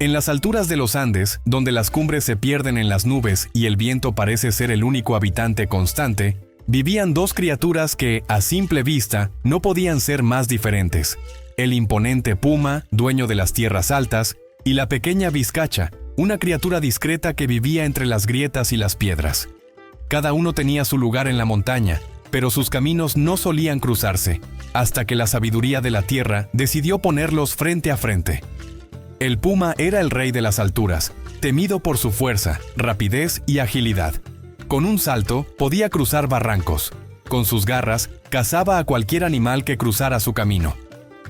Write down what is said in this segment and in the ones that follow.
En las alturas de los Andes, donde las cumbres se pierden en las nubes y el viento parece ser el único habitante constante, vivían dos criaturas que, a simple vista, no podían ser más diferentes. El imponente puma, dueño de las tierras altas, y la pequeña vizcacha, una criatura discreta que vivía entre las grietas y las piedras. Cada uno tenía su lugar en la montaña, pero sus caminos no solían cruzarse, hasta que la sabiduría de la tierra decidió ponerlos frente a frente. El puma era el rey de las alturas, temido por su fuerza, rapidez y agilidad. Con un salto podía cruzar barrancos. Con sus garras cazaba a cualquier animal que cruzara su camino.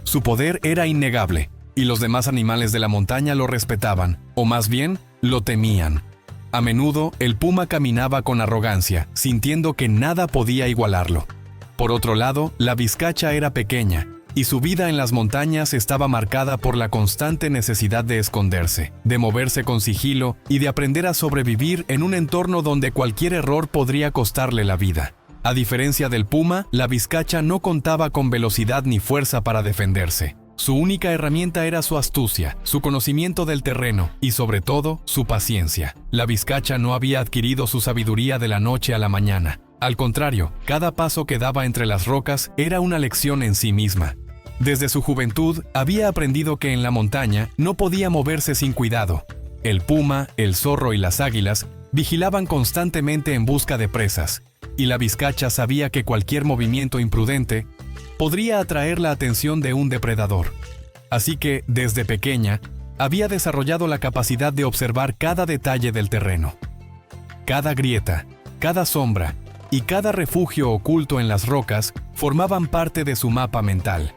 Su poder era innegable, y los demás animales de la montaña lo respetaban, o más bien, lo temían. A menudo, el puma caminaba con arrogancia, sintiendo que nada podía igualarlo. Por otro lado, la vizcacha era pequeña, y su vida en las montañas estaba marcada por la constante necesidad de esconderse, de moverse con sigilo y de aprender a sobrevivir en un entorno donde cualquier error podría costarle la vida. A diferencia del puma, la vizcacha no contaba con velocidad ni fuerza para defenderse. Su única herramienta era su astucia, su conocimiento del terreno y, sobre todo, su paciencia. La vizcacha no había adquirido su sabiduría de la noche a la mañana. Al contrario, cada paso que daba entre las rocas era una lección en sí misma. Desde su juventud había aprendido que en la montaña no podía moverse sin cuidado. El puma, el zorro y las águilas vigilaban constantemente en busca de presas, y la vizcacha sabía que cualquier movimiento imprudente podría atraer la atención de un depredador. Así que, desde pequeña, había desarrollado la capacidad de observar cada detalle del terreno. Cada grieta, cada sombra y cada refugio oculto en las rocas formaban parte de su mapa mental.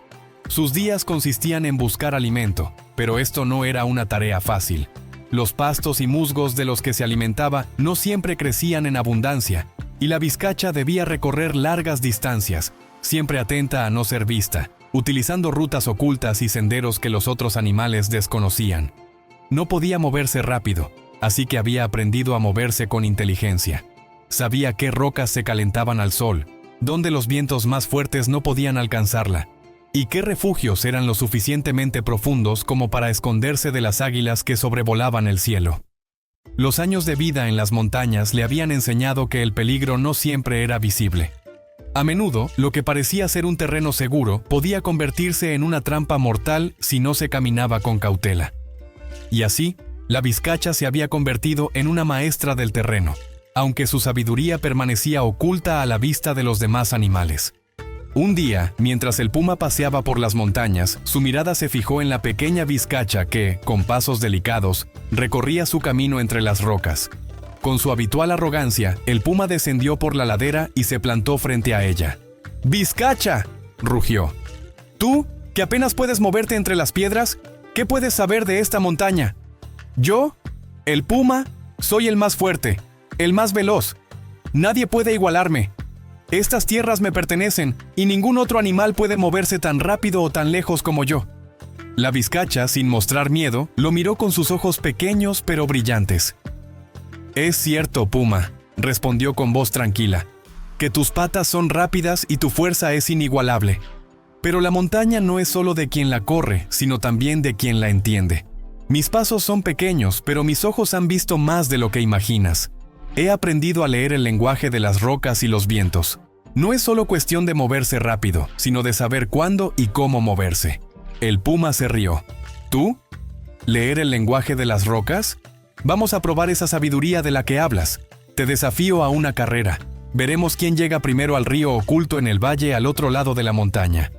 Sus días consistían en buscar alimento, pero esto no era una tarea fácil. Los pastos y musgos de los que se alimentaba no siempre crecían en abundancia, y la vizcacha debía recorrer largas distancias, siempre atenta a no ser vista, utilizando rutas ocultas y senderos que los otros animales desconocían. No podía moverse rápido, así que había aprendido a moverse con inteligencia. Sabía qué rocas se calentaban al sol, dónde los vientos más fuertes no podían alcanzarla, y qué refugios eran lo suficientemente profundos como para esconderse de las águilas que sobrevolaban el cielo. Los años de vida en las montañas le habían enseñado que el peligro no siempre era visible. A menudo, lo que parecía ser un terreno seguro podía convertirse en una trampa mortal si no se caminaba con cautela. Y así, la vizcacha se había convertido en una maestra del terreno, aunque su sabiduría permanecía oculta a la vista de los demás animales. Un día, mientras el puma paseaba por las montañas, su mirada se fijó en la pequeña vizcacha que, con pasos delicados, recorría su camino entre las rocas. Con su habitual arrogancia, el puma descendió por la ladera y se plantó frente a ella. ¡Vizcacha!, rugió. ¿Tú, que apenas puedes moverte entre las piedras, qué puedes saber de esta montaña? Yo, el puma, soy el más fuerte, el más veloz. Nadie puede igualarme. Estas tierras me pertenecen y ningún otro animal puede moverse tan rápido o tan lejos como yo. La vizcacha, sin mostrar miedo, lo miró con sus ojos pequeños pero brillantes. «Es cierto, puma», respondió con voz tranquila, «que tus patas son rápidas y tu fuerza es inigualable. Pero la montaña no es solo de quien la corre, sino también de quien la entiende. Mis pasos son pequeños, pero mis ojos han visto más de lo que imaginas. He aprendido a leer el lenguaje de las rocas y los vientos. No es solo cuestión de moverse rápido, sino de saber cuándo y cómo moverse». El puma se rió. ¿Tú? ¿Leer el lenguaje de las rocas? Vamos a probar esa sabiduría de la que hablas. Te desafío a una carrera. Veremos quién llega primero al río oculto en el valle al otro lado de la montaña.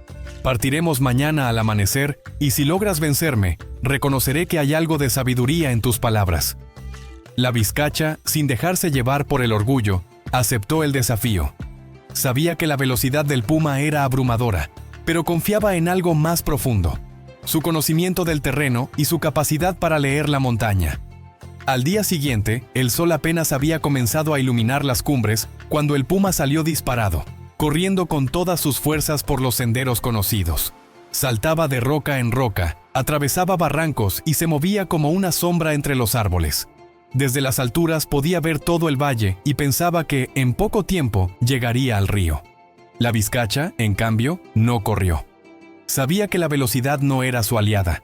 Partiremos mañana al amanecer y si logras vencerme, reconoceré que hay algo de sabiduría en tus palabras. La vizcacha, sin dejarse llevar por el orgullo, aceptó el desafío. Sabía que la velocidad del puma era abrumadora, pero confiaba en algo más profundo: su conocimiento del terreno y su capacidad para leer la montaña. Al día siguiente, el sol apenas había comenzado a iluminar las cumbres cuando el puma salió disparado, corriendo con todas sus fuerzas por los senderos conocidos. Saltaba de roca en roca, atravesaba barrancos y se movía como una sombra entre los árboles. Desde las alturas podía ver todo el valle y pensaba que, en poco tiempo, llegaría al río. La vizcacha, en cambio, no corrió. Sabía que la velocidad no era su aliada.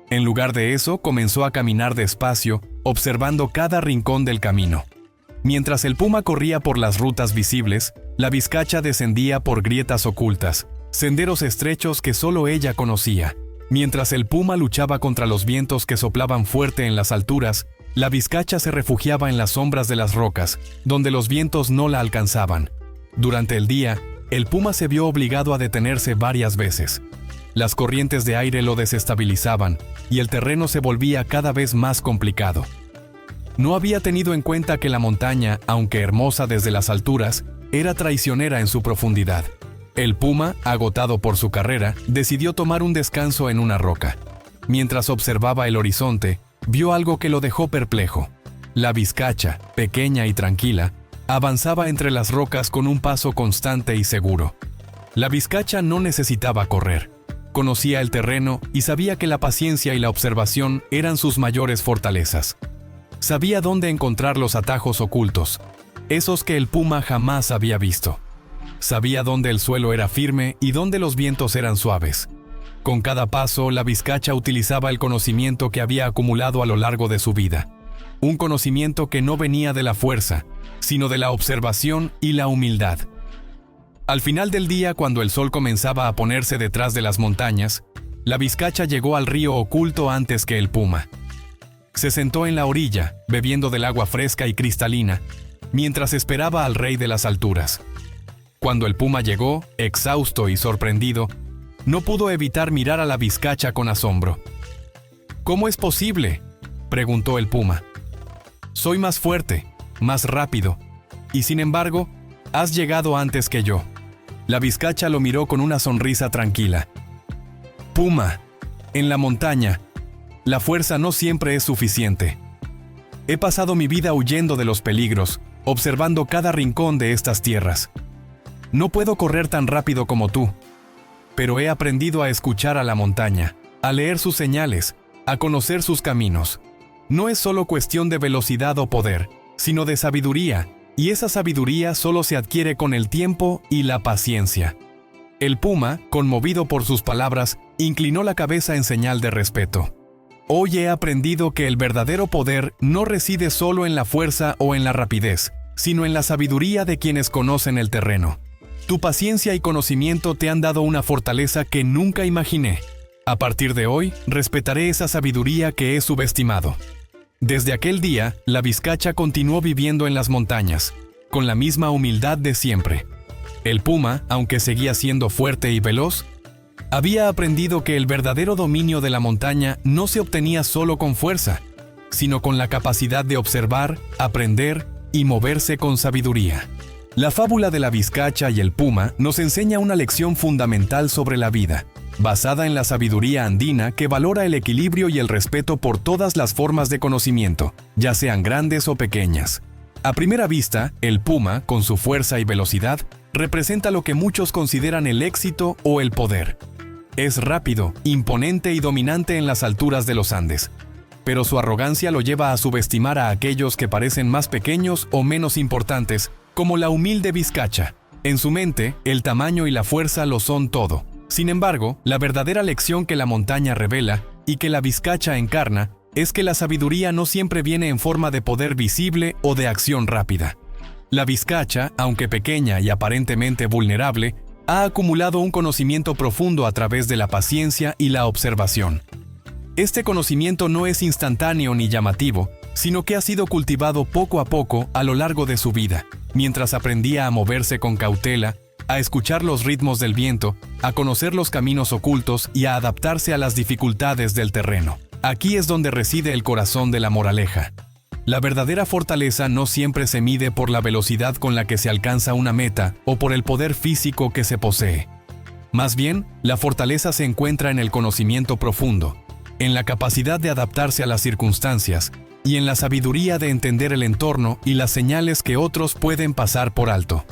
En lugar de eso, comenzó a caminar despacio, observando cada rincón del camino. Mientras el puma corría por las rutas visibles, la vizcacha descendía por grietas ocultas, senderos estrechos que solo ella conocía. Mientras el puma luchaba contra los vientos que soplaban fuerte en las alturas, la vizcacha se refugiaba en las sombras de las rocas, donde los vientos no la alcanzaban. Durante el día, el puma se vio obligado a detenerse varias veces. Las corrientes de aire lo desestabilizaban, y el terreno se volvía cada vez más complicado. No había tenido en cuenta que la montaña, aunque hermosa desde las alturas, era traicionera en su profundidad. El puma, agotado por su carrera, decidió tomar un descanso en una roca. Mientras observaba el horizonte, vio algo que lo dejó perplejo. La vizcacha, pequeña y tranquila, avanzaba entre las rocas con un paso constante y seguro. La vizcacha no necesitaba correr. Conocía el terreno y sabía que la paciencia y la observación eran sus mayores fortalezas. Sabía dónde encontrar los atajos ocultos, esos que el puma jamás había visto. Sabía dónde el suelo era firme y dónde los vientos eran suaves. Con cada paso, la vizcacha utilizaba el conocimiento que había acumulado a lo largo de su vida. Un conocimiento que no venía de la fuerza, sino de la observación y la humildad. Al final del día, cuando el sol comenzaba a ponerse detrás de las montañas, la vizcacha llegó al río oculto antes que el puma. Se sentó en la orilla, bebiendo del agua fresca y cristalina, mientras esperaba al rey de las alturas. Cuando el puma llegó, exhausto y sorprendido, no pudo evitar mirar a la vizcacha con asombro. «¿Cómo es posible?», preguntó el puma. «Soy más fuerte, más rápido, y sin embargo, has llegado antes que yo». La vizcacha lo miró con una sonrisa tranquila. «Puma, en la montaña, la fuerza no siempre es suficiente. He pasado mi vida huyendo de los peligros, observando cada rincón de estas tierras. No puedo correr tan rápido como tú, pero he aprendido a escuchar a la montaña, a leer sus señales, a conocer sus caminos. No es solo cuestión de velocidad o poder, sino de sabiduría, y esa sabiduría solo se adquiere con el tiempo y la paciencia». El puma, conmovido por sus palabras, inclinó la cabeza en señal de respeto. «Hoy he aprendido que el verdadero poder no reside solo en la fuerza o en la rapidez, sino en la sabiduría de quienes conocen el terreno. Tu paciencia y conocimiento te han dado una fortaleza que nunca imaginé. A partir de hoy, respetaré esa sabiduría que he subestimado». Desde aquel día, la vizcacha continuó viviendo en las montañas, con la misma humildad de siempre. El puma, aunque seguía siendo fuerte y veloz, había aprendido que el verdadero dominio de la montaña no se obtenía solo con fuerza, sino con la capacidad de observar, aprender y moverse con sabiduría. La fábula de la vizcacha y el puma nos enseña una lección fundamental sobre la vida, basada en la sabiduría andina que valora el equilibrio y el respeto por todas las formas de conocimiento, ya sean grandes o pequeñas. A primera vista, el puma, con su fuerza y velocidad, representa lo que muchos consideran el éxito o el poder. Es rápido, imponente y dominante en las alturas de los Andes, pero su arrogancia lo lleva a subestimar a aquellos que parecen más pequeños o menos importantes, como la humilde vizcacha. En su mente, el tamaño y la fuerza lo son todo. Sin embargo, la verdadera lección que la montaña revela y que la vizcacha encarna es que la sabiduría no siempre viene en forma de poder visible o de acción rápida. La vizcacha, aunque pequeña y aparentemente vulnerable, ha acumulado un conocimiento profundo a través de la paciencia y la observación. Este conocimiento no es instantáneo ni llamativo, sino que ha sido cultivado poco a poco a lo largo de su vida, mientras aprendía a moverse con cautela, a escuchar los ritmos del viento, a conocer los caminos ocultos y a adaptarse a las dificultades del terreno. Aquí es donde reside el corazón de la moraleja. La verdadera fortaleza no siempre se mide por la velocidad con la que se alcanza una meta o por el poder físico que se posee. Más bien, la fortaleza se encuentra en el conocimiento profundo, en la capacidad de adaptarse a las circunstancias y en la sabiduría de entender el entorno y las señales que otros pueden pasar por alto.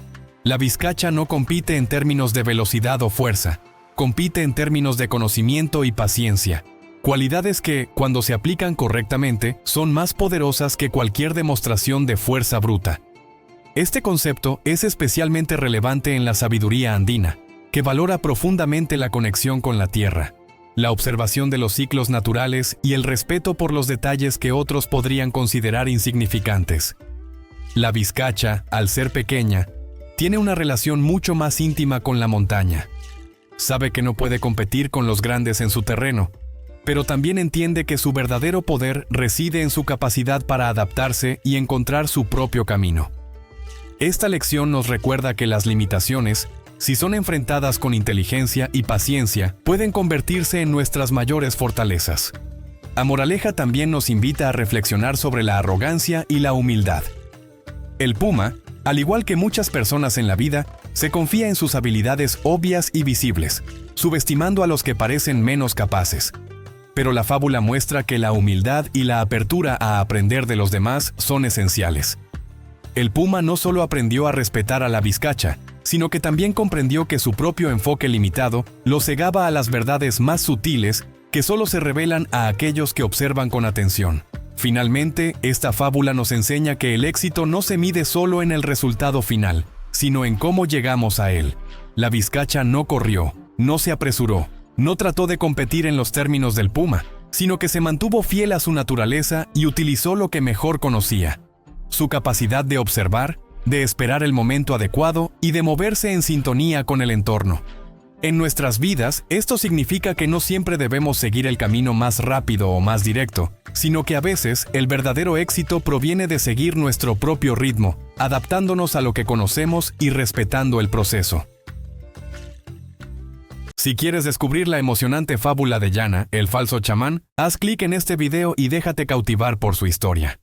La vizcacha no compite en términos de velocidad o fuerza, compite en términos de conocimiento y paciencia. Cualidades que, cuando se aplican correctamente, son más poderosas que cualquier demostración de fuerza bruta. Este concepto es especialmente relevante en la sabiduría andina, que valora profundamente la conexión con la tierra. la observación de los ciclos naturales y el respeto por los detalles que otros podrían considerar insignificantes. La vizcacha, al ser pequeña, tiene una relación mucho más íntima con la montaña. Sabe que no puede competir con los grandes en su terreno, pero también entiende que su verdadero poder reside en su capacidad para adaptarse y encontrar su propio camino. Esta lección nos recuerda que las limitaciones, si son enfrentadas con inteligencia y paciencia, pueden convertirse en nuestras mayores fortalezas. La moraleja también nos invita a reflexionar sobre la arrogancia y la humildad. El puma, al igual que muchas personas en la vida, se confía en sus habilidades obvias y visibles, subestimando a los que parecen menos capaces. Pero la fábula muestra que la humildad y la apertura a aprender de los demás son esenciales. El puma no solo aprendió a respetar a la vizcacha, sino que también comprendió que su propio enfoque limitado lo cegaba a las verdades más sutiles que solo se revelan a aquellos que observan con atención. Finalmente, esta fábula nos enseña que el éxito no se mide solo en el resultado final, sino en cómo llegamos a él. La vizcacha no corrió, no se apresuró, no trató de competir en los términos del puma, sino que se mantuvo fiel a su naturaleza y utilizó lo que mejor conocía: su capacidad de observar, de esperar el momento adecuado y de moverse en sintonía con el entorno. En nuestras vidas, esto significa que no siempre debemos seguir el camino más rápido o más directo, sino que a veces el verdadero éxito proviene de seguir nuestro propio ritmo, adaptándonos a lo que conocemos y respetando el proceso. Si quieres descubrir la emocionante fábula de Yana, el falso chamán, haz clic en este video y déjate cautivar por su historia.